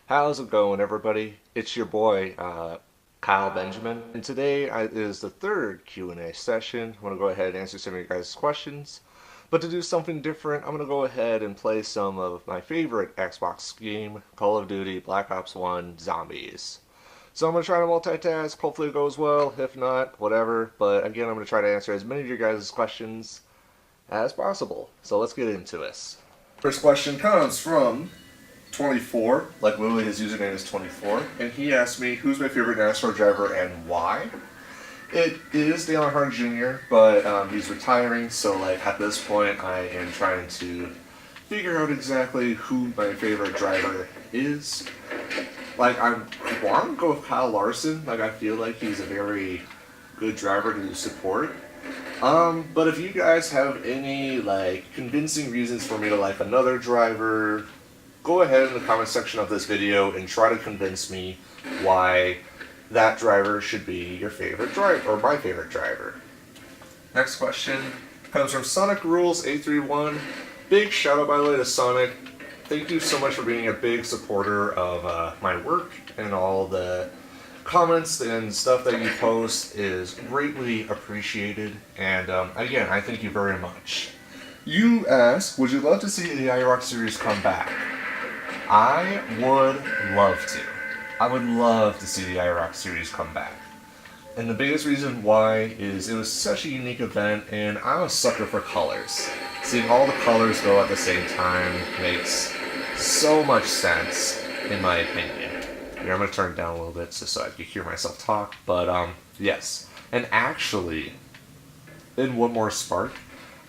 How's it going, everybody? It's your boy, Kyle Benjamin, and today is the third Q&A session. I'm going to go ahead and answer some of your guys' questions, but to do something different, I'm going to go ahead and play some of my favorite Xbox game, Call of Duty Black Ops 1 Zombies. So I'm going to try to multitask, hopefully it goes well, if not, whatever, but again, I'm going to try to answer as many of your guys' questions as possible. So let's get into this. First question comes from 24, like literally his username is 24, and he asked me who's my favorite NASCAR driver and why. It is Dale Earnhardt Jr., but he's retiring, so like at this point I am trying to figure out exactly who my favorite driver is. Like I want to go with Kyle Larson, like I feel like he's a very good driver to support. But if you guys have any like convincing reasons for me to like another driver, go ahead in the comment section of this video and try to convince me why that driver should be your favorite driver, or my favorite driver. Next question comes from Sonic Rules 831. Big shout out by the way to Sonic. Thank you so much for being a big supporter of my work, and all the comments and stuff that you post is greatly appreciated, and again, I thank you very much. You ask, would you love to see the IROC series come back? I would love to. I would love to see the IROC series come back. And the biggest reason why is it was such a unique event, and I'm a sucker for colors. Seeing all the colors go at the same time makes so much sense, in my opinion. Here, I'm going to turn it down a little bit so I can hear myself talk, but yes. And actually, in One More Spark,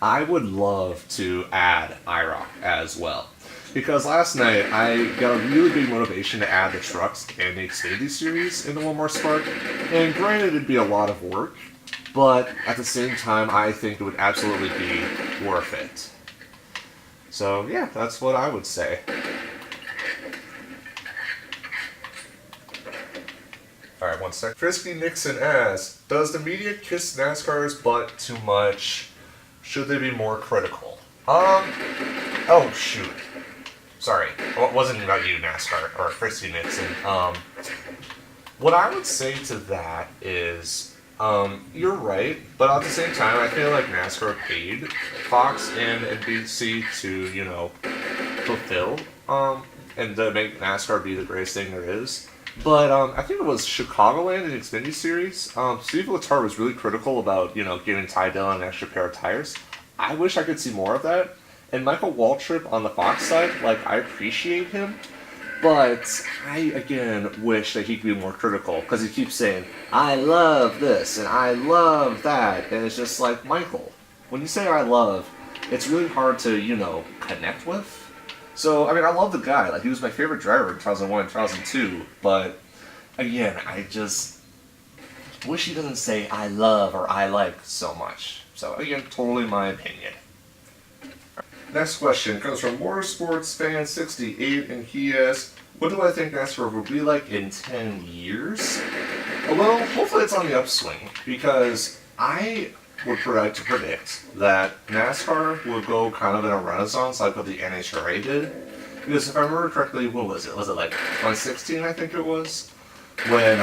I would love to add IROC as well. Because last night, I got a really big motivation to add the trucks and the Xfinity series into One More Spark. And granted, it'd be a lot of work, but at the same time, I think it would absolutely be worth it. So yeah, that's what I would say. Alright, one sec. Frisky Nixon asks, does the media kiss NASCAR's butt too much? Should they be more critical? Oh shoot. Sorry, it wasn't about you, NASCAR, or Frisky Nixon. What I would say to that is, you're right, but at the same time, I feel like NASCAR paid Fox and NBC to, you know, fulfill, and to make NASCAR be the greatest thing there is. But I think it was Chicagoland in Xfinity Series. Steve Letarte was really critical about, you know, giving Ty Dillon an extra pair of tires. I wish I could see more of that. And Michael Waltrip on the Fox side, like, I appreciate him, but I, again, wish that he could be more critical, because he keeps saying, I love this, and I love that, and it's just like, Michael, when you say I love, it's really hard to, you know, connect with. So, I mean, I love the guy, like, he was my favorite driver in 2001 and 2002, but, again, I just wish he doesn't say I love or I like so much. So, again, totally my opinion. Next question comes from MotorsportsFan68, and he asks, what do I think NASCAR will be like in 10 years? Well, hopefully it's on the upswing, because I would like to predict that NASCAR will go kind of in a renaissance like what the NHRA did. Because if I remember correctly, what was it? Was it like 2016, I think it was? When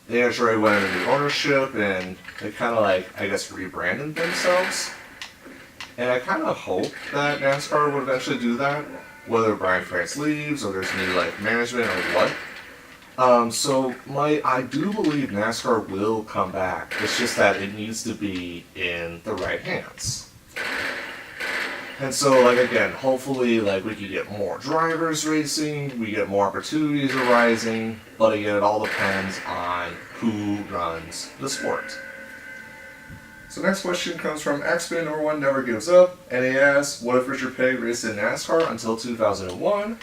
the NHRA went into ownership and they kind of like, I guess, rebranded themselves. And I kind of hope that NASCAR would eventually do that, whether Brian France leaves or there's new like management or what. So I do believe NASCAR will come back. It's just that it needs to be in the right hands. And so, like, again, hopefully, like, we can get more drivers racing, we get more opportunities arising, but again, it all depends on who runs the sport. So next question comes from Xman or One Never Gives Up, and he asks, what if Richard Petty raced in NASCAR until 2001?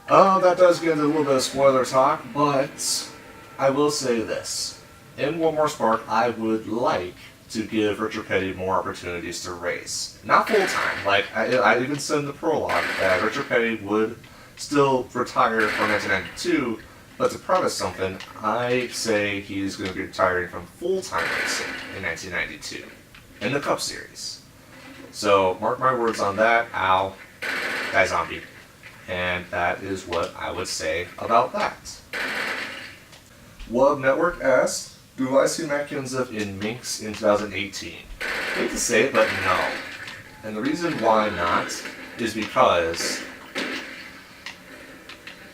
That does get into a little bit of spoiler talk, but I will say this. In One More Spark, I would like to give Richard Petty more opportunities to race. Not full-time. Like, I even said in the prologue that Richard Petty would still retire from 1992, but to preface something, I say he's going to be retiring from full-time racing in 1992 in the Cup Series. So mark my words on that. Ow. Die zombie. And that is what I would say about that. Wub Network asked, do I see Matt Kenseth in Minx in 2018? I hate to say it, but no. And the reason why not is because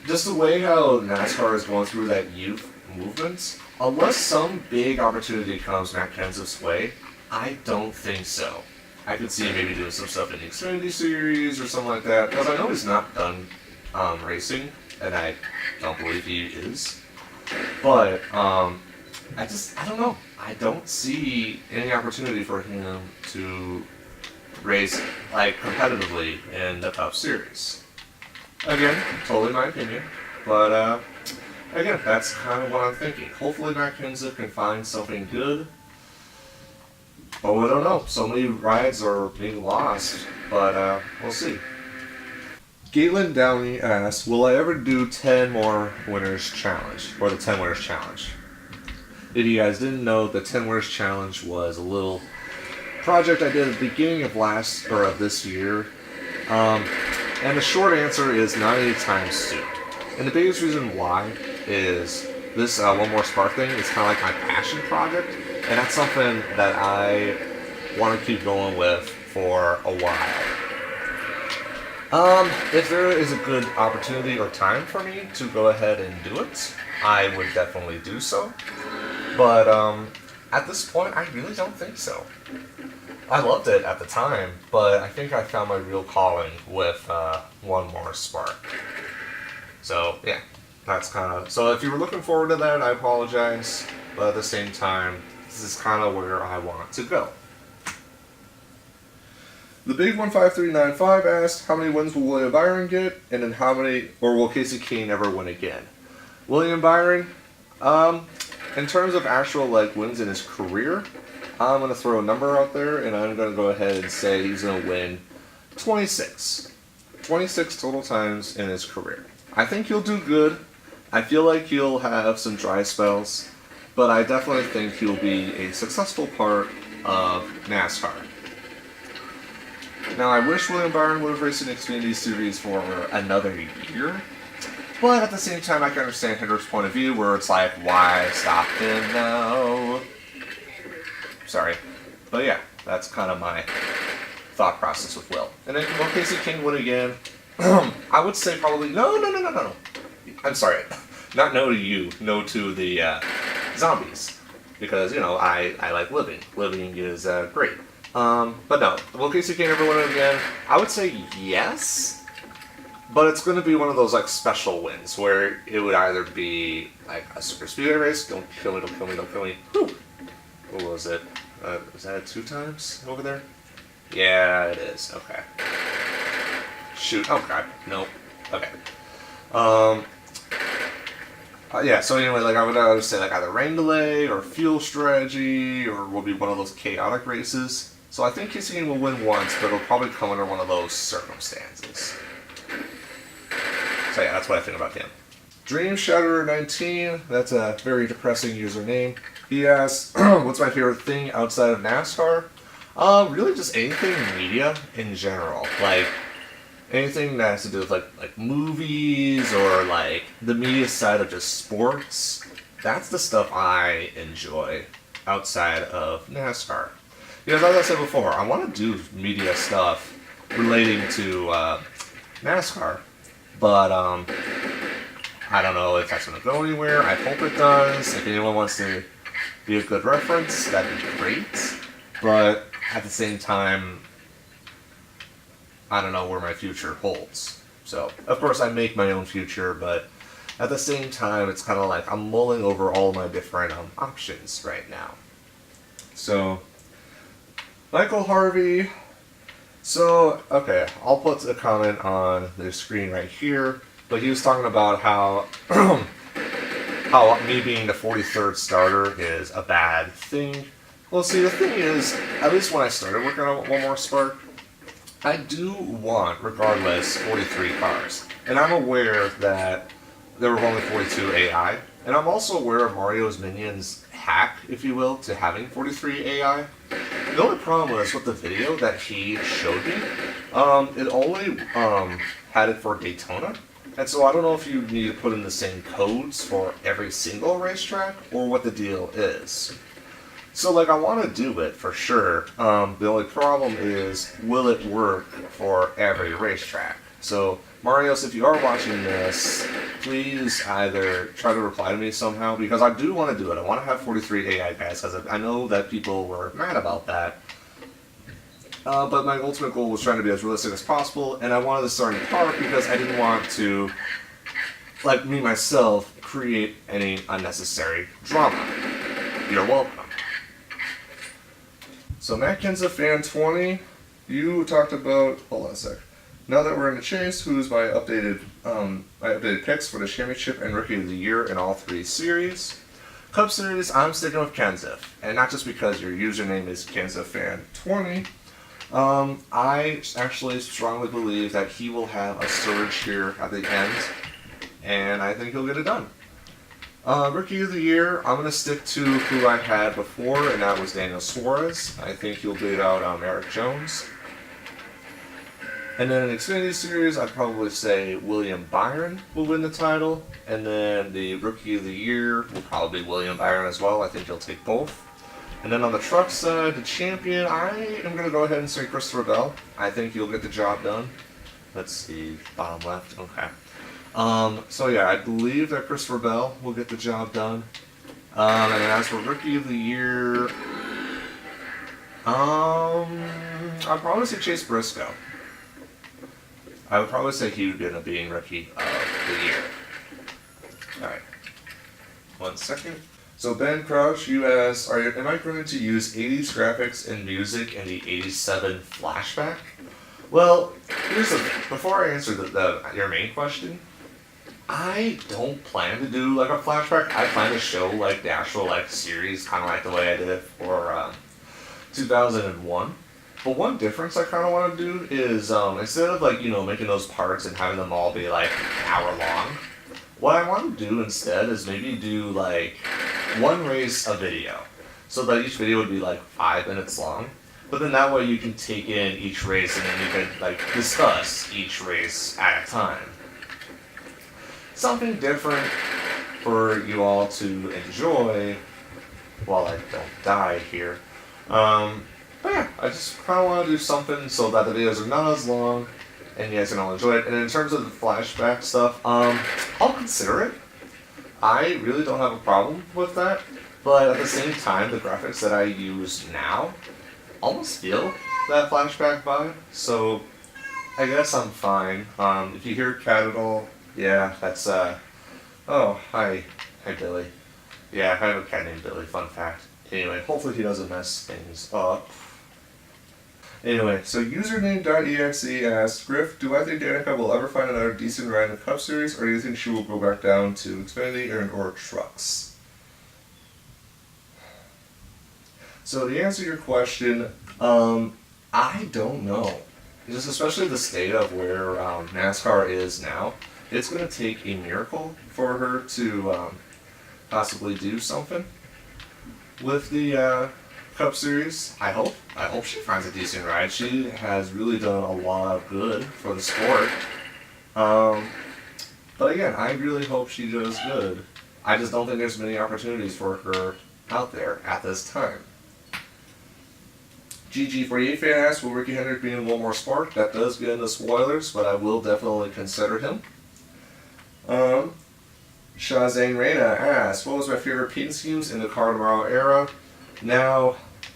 just the way how NASCAR is going through that youth movement, unless some big opportunity comes Matt Kenseth's way, I don't think so. I could see him maybe doing some stuff in the Xfinity Series or something like that, because I know he's not done racing, and I don't believe he is. But I don't know. I don't see any opportunity for him to race like competitively in the Cup Series. Again, totally my opinion, but again, that's kind of what I'm thinking. Hopefully Matt Kenseth can find something good. But we don't know. So many rides are being lost, but we'll see. Galen Downey asks, will I ever do 10 more winners challenge, or the 10 winners challenge? If you guys didn't know, the 10 winners challenge was a little project I did at the beginning of this year. And the short answer is not anytime soon. And the biggest reason why is this One More Spark thing is kind of like my passion project, and that's something that I want to keep going with for a while. If there is a good opportunity or time for me to go ahead and do it, I would definitely do so. But at this point, I really don't think so. I loved it at the time, but I think I found my real calling with One More Spark. So yeah, that's kind of. So if you were looking forward to that, I apologize. But at the same time, this is kind of where I want to go. The Big 15395 asked, how many wins will William Byron get, and then how many, or will Casey Kane ever win again? William Byron, in terms of actual wins in his career, I'm going to throw a number out there, and I'm going to go ahead and say he's going to win 26. 26 total times in his career. I think he'll do good. I feel like he'll have some dry spells, but I definitely think he'll be a successful part of NASCAR. Now, I wish William Byron would have raced an Xfinity Series for another year, but at the same time, I can understand Hendrick's point of view, where it's like, why stop him now? Sorry. But yeah, that's kind of my thought process with Will. And then, will Casey Kane win again? I would say probably, no. I'm sorry. Not no to you, no to the zombies. Because, I like living. Living is great. But no, will Casey Kane ever win it again? I would say yes, but it's going to be one of those special wins where it would either be a super speedway race. Don't kill me, don't kill me, don't kill me. Whew. What was it? Is that 2 times over there? Yeah, it is. Okay. Shoot. Oh god. Nope. Okay. Yeah, so anyway, I would either say either rain delay or fuel strategy, or will be one of those chaotic races. So I think Casey Kane will win once, but it'll probably come under one of those circumstances. So yeah, that's what I think about him. Dream Shatterer 19, that's a very depressing username. He asks, what's my favorite thing outside of NASCAR? Really just anything media in general. Anything that has to do with like movies or the media side of just sports. That's the stuff I enjoy outside of NASCAR. Because as I said before, I want to do media stuff relating to NASCAR, but I don't know if that's going to go anywhere. I hope it does. If anyone wants to be a good reference, that'd be great. But at the same time, I don't know where my future holds. So, of course, I make my own future, but at the same time, it's kind of like I'm mulling over all my different options right now. So, Michael Harvey. So, okay, I'll put a comment on the screen right here, but he was talking about how how me being the 43rd starter is a bad thing. Well, see, the thing is, at least when I started working on One More Spark, I do want, regardless, 43 cars. And I'm aware that there were only 42 AI. And I'm also aware of Mario's Minions' hack, if you will, to having 43 AI. The only problem was with the video that he showed me, it only had it for Daytona. And so I don't know if you need to put in the same codes for every single racetrack or what the deal is. So like I want to do it for sure. The only problem is, will it work for every racetrack? So Marios, if you are watching this, please either try to reply to me somehow, because I do want to do it. I want to have 43 AI guys, because I know that people were mad about that. But my ultimate goal was trying to be as realistic as possible, and I wanted to start in park because I didn't want to, like me myself, create any unnecessary drama. You're welcome. So Matt Kenza Fan 20, you talked about, hold on a sec. Now that we're in the chase, who's my updated picks for the championship and rookie of the year in all 3 series? Cup Series, I'm sticking with Kenza, and not just because your username is Kenza Fan 20. I actually strongly believe that he will have a surge here at the end, and I think he'll get it done. Rookie of the Year, I'm going to stick to who I had before, and that was Daniel Suarez. I think he'll beat out Eric Jones. And then in Xfinity Series, I'd probably say William Byron will win the title. And then the Rookie of the Year will probably be William Byron as well. I think he'll take both. And then on the truck side, the champion, I am going to go ahead and say Christopher Bell. I think he'll get the job done. Let's see, bottom left, okay. So yeah, I believe that Christopher Bell will get the job done. And then as for Rookie of the Year, I'd probably say Chase Briscoe. I would probably say he would end up being Rookie of the Year. Alright. 1 second. So Ben Crouch, you asked, am I going to use 80s graphics and music in the 87 Flashback? Well, here's the thing. Before I answer your main question, I don't plan to do like a flashback. I plan to show like the actual like series, kind of like the way I did it for 2001. But one difference I kind of want to do is instead of like making those parts and having them all be like an hour long, what I want to do instead is maybe do like one race a video, so that each video would be like 5 minutes long. But then that way you can take in each race and then you can like discuss each race at a time. Something different for you all to enjoy while I don't die here. But yeah, I just kind of want to do something so that the videos are not as long and you guys can all enjoy it. And in terms of the flashback stuff, I'll consider it. I really don't have a problem with that. But at the same time, the graphics that I use now almost feel that flashback vibe. So I guess I'm fine. If you hear cat at all, yeah, that's, oh, hi Billy. Yeah, I have a cat named Billy, fun fact. Anyway, hopefully he doesn't mess things up. Anyway, so username.exe asks, Griff, do I think Danica will ever find another decent ride in the Cup Series, or do you think she will go back down to Xfinity or trucks? So to answer your question, I don't know. Just especially the state of where NASCAR is now, it's going to take a miracle for her to possibly do something with the Cup Series. I hope she finds a decent ride. She has really done a lot of good for the sport. But again, I really hope she does good. I just don't think there's many opportunities for her out there at this time. GG48 fan asks, will Ricky Hendrick be in a little more sport? That does get into spoilers, but I will definitely consider him. Shazane Reyna asks, what was my favorite paint schemes in the Car Tomorrow era? Now,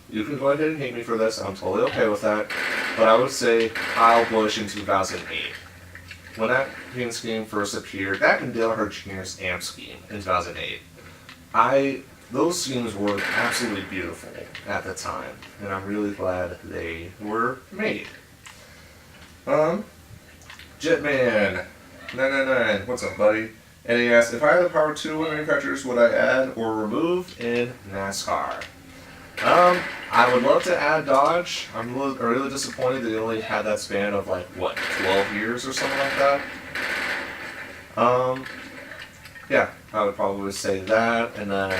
you can go ahead and hate me for this, I'm totally okay with that, but I would say Kyle Busch in 2008. When that paint scheme first appeared, that and Dale Earnhardt Jr.'s AMP scheme in 2008, those schemes were absolutely beautiful at the time, and I'm really glad they were made. Jetman999, what's up, buddy? And he asked, if I had the power to, what manufacturers would I add or remove in NASCAR? I would love to add Dodge. I'm really disappointed that they only had that span of 12 years or something like that. Yeah, I would probably say that, and then,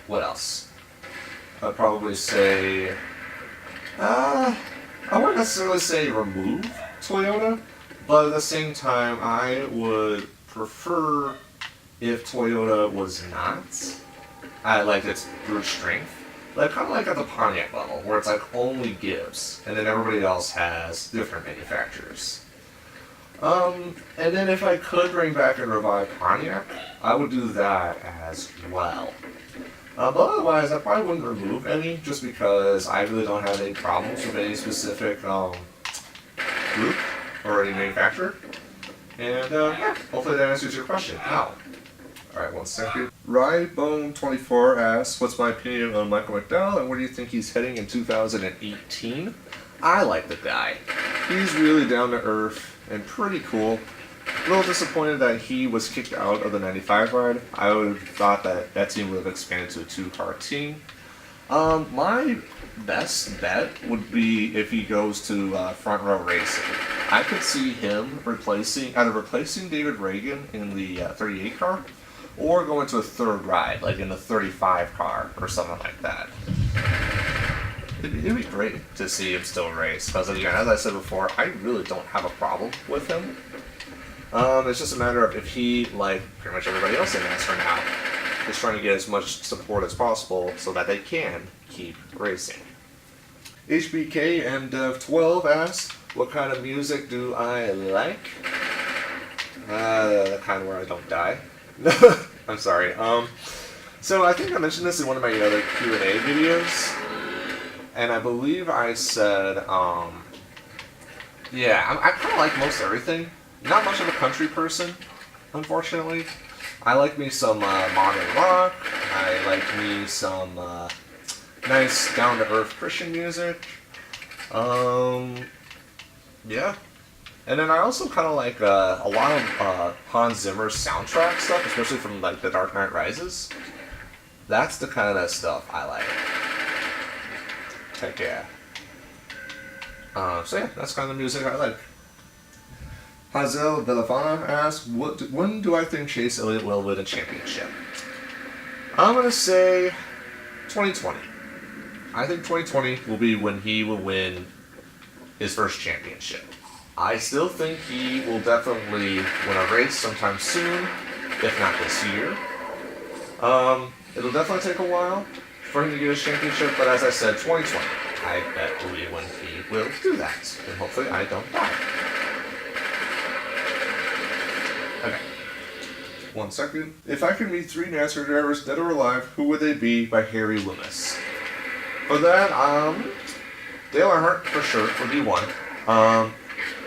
what else? I'd probably say, I wouldn't necessarily say remove Toyota, but at the same time, I would prefer if Toyota was not at like its brute strength, like kind of like at the Pontiac level, where it's like only Gibbs, and then everybody else has different manufacturers. And then if I could bring back and revive Pontiac, I would do that as well. But otherwise, I probably wouldn't remove any, just because I really don't have any problems with any specific group or any manufacturer. And yeah, hopefully that answers your question. Now, alright, 1 second. Rybone24 asks, what's my opinion on Michael McDowell and where do you think he's heading in 2018? I like the guy. He's really down to earth and pretty cool. A little disappointed that he was kicked out of the 95 ride. I would have thought that that team would have expanded to a 2-car team. My best bet would be if he goes to Front Row Racing. I could see him either replacing David Reagan in the 38 car, or going to a third ride, like in the 35 car or something like that. It'd be great to see him still race, because again, as I said before, I really don't have a problem with him. It's just a matter of if he, like pretty much everybody else in NASCAR now, is trying to get as much support as possible so that they can keep racing. HBK MDev12 asks, what kind of music do I like? The kind where I don't die. I'm sorry. So I think I mentioned this in one of my other Q&A videos, and I believe I said, yeah, I kind of like most everything. Not much of a country person, unfortunately. I like me some modern rock. I like me some nice down-to-earth Christian music. Yeah. And then I also kind of like a lot of Hans Zimmer's soundtrack stuff, especially from like The Dark Knight Rises. That's the kind of stuff I like. Heck yeah. So yeah, that's kind of the music I like. Hazel Villafana asks, when do I think Chase Elliott will win a championship? I'm going to say 2020. I think 2020 will be when he will win his first championship. I still think he will definitely win a race sometime soon, if not this year. It'll definitely take a while for him to get his championship, but as I said, 2020, I bet will be when he will do that, and hopefully I don't die. Okay. 1 second. If I could meet 3 NASCAR drivers, dead or alive, who would they be? By Harry Loomis. For that, Dale Earnhardt for sure would be one.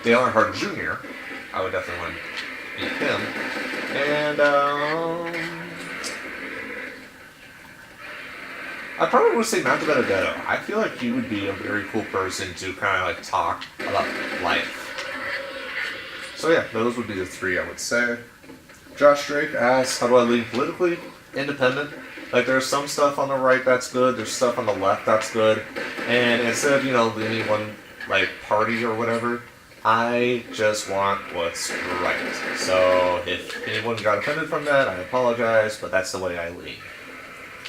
Dale Earnhardt Jr. I would definitely want to meet him. And I probably would say Matt Benedetto. I feel like he would be a very cool person to kind of like talk about life. So yeah, those would be the 3 I would say. Josh Drake asks, how do I lean politically? Independent. Like there's some stuff on the right that's good, there's stuff on the left that's good, and instead of, leaning one like party or whatever, I just want what's right. So if anyone got offended from that, I apologize, but that's the way I lean.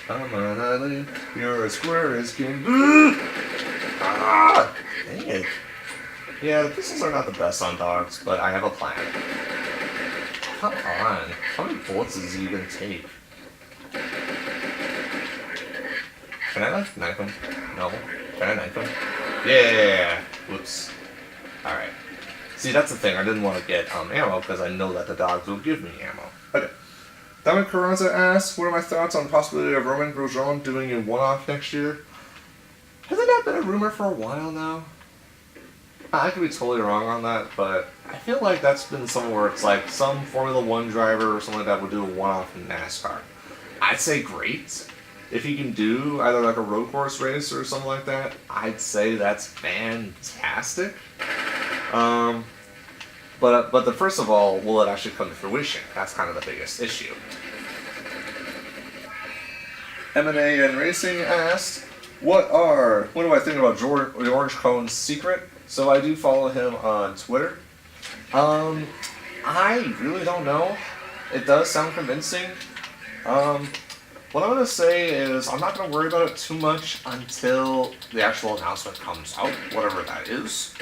Come on, Eileen, you're as square as can be. Ah, dang it. Yeah, the pistols are not the best on dogs, but I have a plan. Come on, how many bullets does he even take? Can I like knife him? No. Can I knife him? Yeah. Whoops. Alright. See, that's the thing. I didn't want to get ammo because I know that the dogs will give me ammo. Okay. Dominic Carranza asks, what are my thoughts on the possibility of Roman Grosjean doing a one-off next year? Hasn't that been a rumor for a while now? I could be totally wrong on that, but I feel like that's been somewhere it's like some Formula 1 driver or something like that would do a one-off in NASCAR. I'd say great. If he can do either like a road course race or something like that, I'd say that's fantastic. But the first of all, will it actually come to fruition? That's kind of the biggest issue. M&A and Racing asked, what do I think about George Cohn's secret? So I do follow him on Twitter. I really don't know. It does sound convincing. What I'm going to say is I'm not going to worry about it too much until the actual announcement comes out, whatever that is.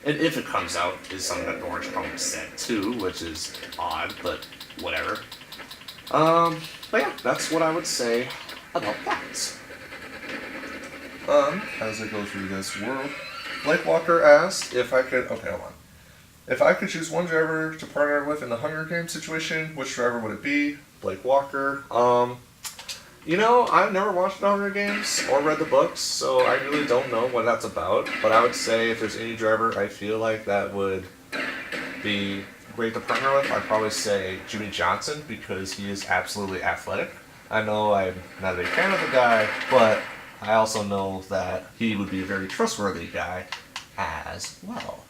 And if it comes out, is something that Orange probably said too, which is odd, but whatever. But yeah, that's what I would say about that. As I go through this world, Blake Walker asked if I could. Okay, hold on. If I could choose one driver to partner with in the Hunger Games situation, which driver would it be? Blake Walker. You know, I've never watched the Hunger Games or read the books, so I really don't know what that's about. But I would say if there's any driver I feel like that would be great to partner with, I'd probably say Jimmy Johnson because he is absolutely athletic. I know I'm not a big fan of the guy, but I also know that he would be a very trustworthy guy as well.